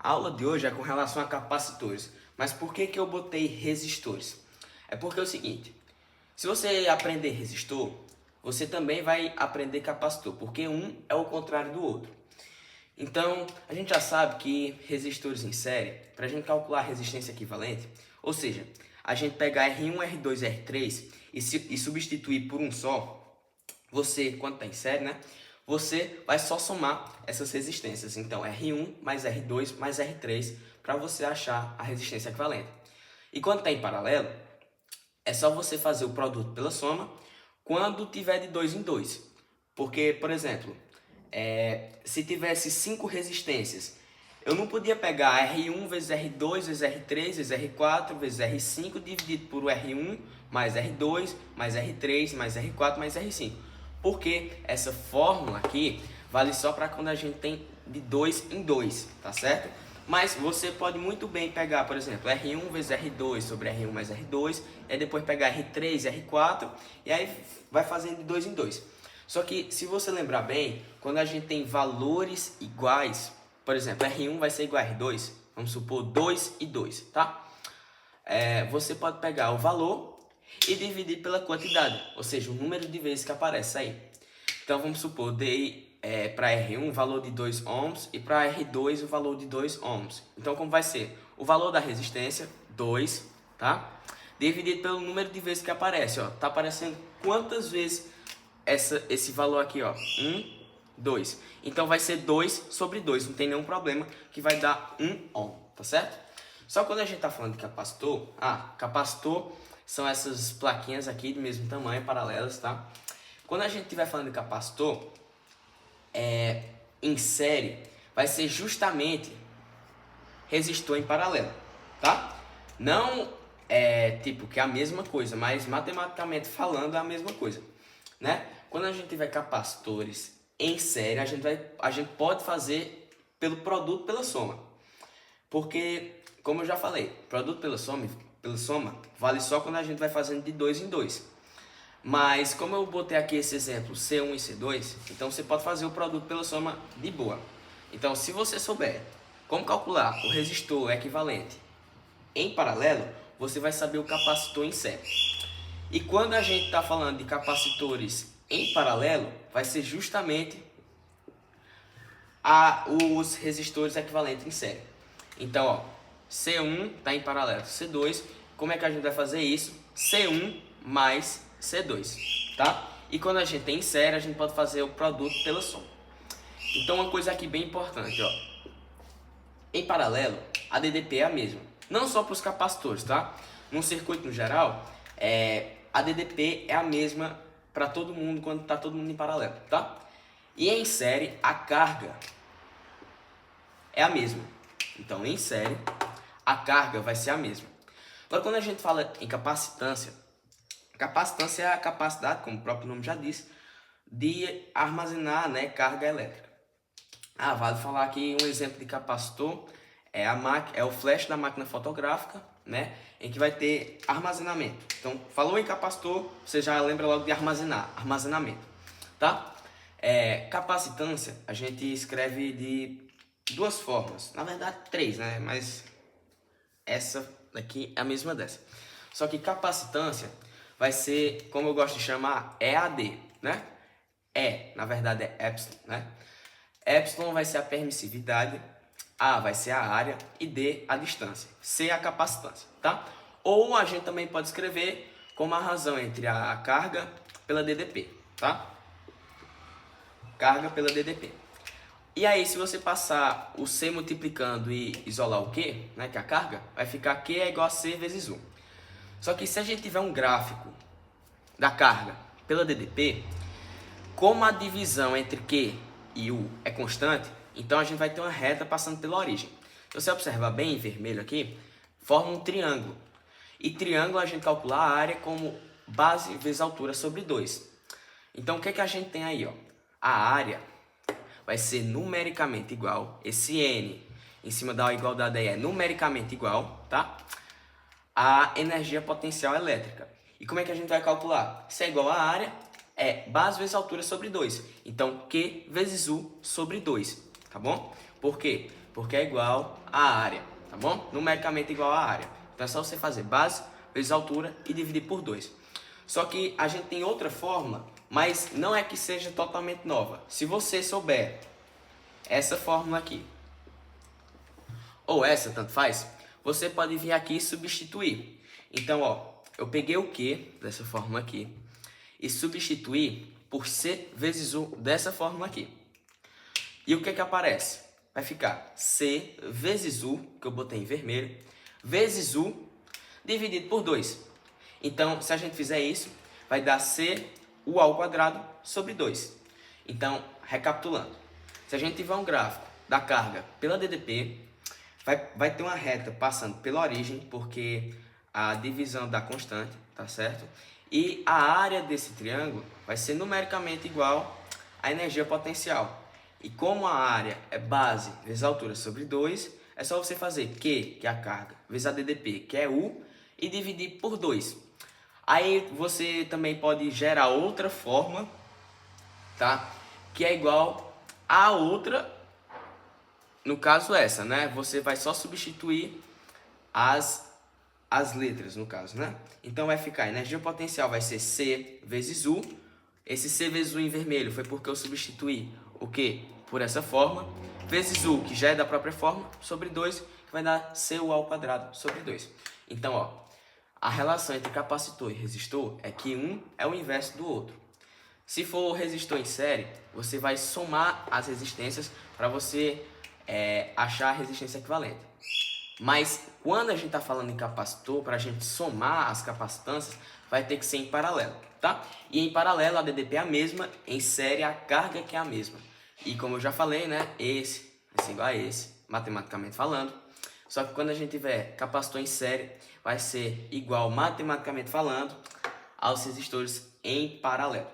A aula de hoje é com relação a capacitores, mas por que eu botei resistores? É porque é o seguinte, se você aprender resistor, você também vai aprender capacitor, porque um é o contrário do outro. Então, a gente já sabe que resistores em série, para a gente calcular a resistência equivalente, ou seja, a gente pegar R1, R2, R3 e substituir por um só, você, quando está em série, né? Você vai só somar essas resistências. Então, R1 mais R2 mais R3 para você achar a resistência equivalente. E quando está em paralelo, é só você fazer o produto pela soma quando tiver de 2 em 2. Porque, por exemplo, se tivesse 5 resistências, eu não podia pegar R1 vezes R2 vezes R3 vezes R4 vezes R5 dividido por R1 mais R2 mais R3 mais R4 mais R5. Porque essa fórmula aqui vale só para quando a gente tem de 2 em 2, tá certo? Mas você pode muito bem pegar, por exemplo, R1 vezes R2 sobre R1 mais R2, e aí depois pegar R3 e R4, e aí vai fazendo de 2 em 2. Só que, se você lembrar bem, quando a gente tem valores iguais, por exemplo, R1 vai ser igual a R2, vamos supor 2 e 2, tá? Você pode pegar o valor e dividir pela quantidade, ou seja, o número de vezes que aparece aí. Então, vamos supor, dei para R1 o valor de 2 ohms e para R2 o valor de 2 ohms. Então, como vai ser? O valor da resistência, 2, tá? Dividido pelo número de vezes que aparece, ó. Tá aparecendo quantas vezes esse valor aqui, ó? 1, 2. Então, vai ser 2 sobre 2, não tem nenhum problema, que vai dar 1 ohm, tá certo? Só quando a gente tá falando de capacitor, capacitor são essas plaquinhas aqui do mesmo tamanho, paralelas, tá? Quando a gente estiver falando de capacitor, em série, vai ser justamente resistor em paralelo, tá? Não tipo que é a mesma coisa, mas matematicamente falando é a mesma coisa, né? Quando a gente tiver capacitores em série, a gente pode fazer pelo produto pela soma. Porque, como eu já falei, produto pela soma vale só quando a gente vai fazendo de 2 em 2. Mas, como eu botei aqui esse exemplo C1 e C2, então você pode fazer o produto pela soma de boa. Então, se você souber como calcular o resistor equivalente em paralelo, você vai saber o capacitor em série. E quando a gente está falando de capacitores em paralelo, vai ser justamente os resistores equivalentes em série. Então, ó, C1 está em paralelo com C2. Como é que a gente vai fazer isso? C1 mais C2, tá? E quando a gente tem em série, a gente pode fazer o produto pela soma. Então, uma coisa aqui bem importante, ó. Em paralelo, a DDP é a mesma. Não só para os capacitores, tá? Num circuito no geral, a DDP é a mesma para todo mundo quando está todo mundo em paralelo, tá? E em série, a carga é a mesma. Então, em série, a carga vai ser a mesma. Agora, quando a gente fala em capacitância, capacitância é a capacidade, como o próprio nome já diz, de armazenar, né, carga elétrica. Vale falar aqui um exemplo de capacitor, é o flash da máquina fotográfica, né, em que vai ter armazenamento. Então, falou em capacitor, você já lembra logo de armazenamento, tá? Capacitância, a gente escreve de duas formas, na verdade 3, né, mas essa daqui é a mesma dessa. Só que capacitância vai ser, como eu gosto de chamar, EAD, né? Na verdade é epsilon, né? Epsilon vai ser a permissividade, A vai ser a área e D a distância. C a capacitância, tá? Ou a gente também pode escrever como a razão entre a carga pela DDP, tá? Carga pela DDP. E aí, se você passar o C multiplicando e isolar o Q, né, que é a carga, vai ficar Q é igual a C vezes 1. Só que se a gente tiver um gráfico da carga pela DDP, como a divisão entre Q e U é constante, então a gente vai ter uma reta passando pela origem. Se você observar bem em vermelho aqui, forma um triângulo. E triângulo a gente calcula a área como base vezes altura sobre 2. Então o que a gente tem aí, ó? A área vai ser numericamente igual, esse N em cima da igualdade aí é numericamente igual, tá? A energia potencial elétrica. E como é que a gente vai calcular? Se é igual a área, é base vezes altura sobre 2. Então, Q vezes U sobre 2, tá bom? Por quê? porque é igual à área, tá bom? Numericamente igual à área. Então é só você fazer base vezes altura e dividir por 2. Só que a gente tem outra fórmula, mas não é que seja totalmente nova. Se você souber essa fórmula aqui, ou essa, tanto faz, você pode vir aqui e substituir. Então, ó, eu peguei o Q dessa fórmula aqui e substituí por C vezes U dessa fórmula aqui. E o que que aparece? Vai ficar C vezes U, que eu botei em vermelho, vezes U dividido por 2. Então, se a gente fizer isso, vai dar C U ao quadrado sobre 2. Então, recapitulando, se a gente tiver um gráfico da carga pela DDP, vai ter uma reta passando pela origem, porque a divisão da constante, tá certo? E a área desse triângulo vai ser numericamente igual à energia potencial. E como a área é base vezes a altura sobre 2, é só você fazer Q, que é a carga, vezes a DDP, que é U, e dividir por 2. Aí você também pode gerar outra forma, tá? Que é igual a outra, no caso essa, né? Você vai só substituir as letras, no caso, né? Então vai ficar, energia potencial vai ser C vezes U. Esse C vezes U em vermelho foi porque eu substituí o Q por essa forma, vezes U, que já é da própria forma, sobre 2, que vai dar CU ao quadrado sobre 2. Então, ó, a relação entre capacitor e resistor é que um é o inverso do outro. Se for resistor em série, você vai somar as resistências para você achar a resistência equivalente. Mas quando a gente está falando em capacitor, para a gente somar as capacitâncias, vai ter que ser em paralelo, tá? E em paralelo a DDP é a mesma, em série a carga que é a mesma. E como eu já falei, né, esse vai ser igual a esse, matematicamente falando. Só que quando a gente tiver capacitor em série, vai ser igual, matematicamente falando, aos resistores em paralelo.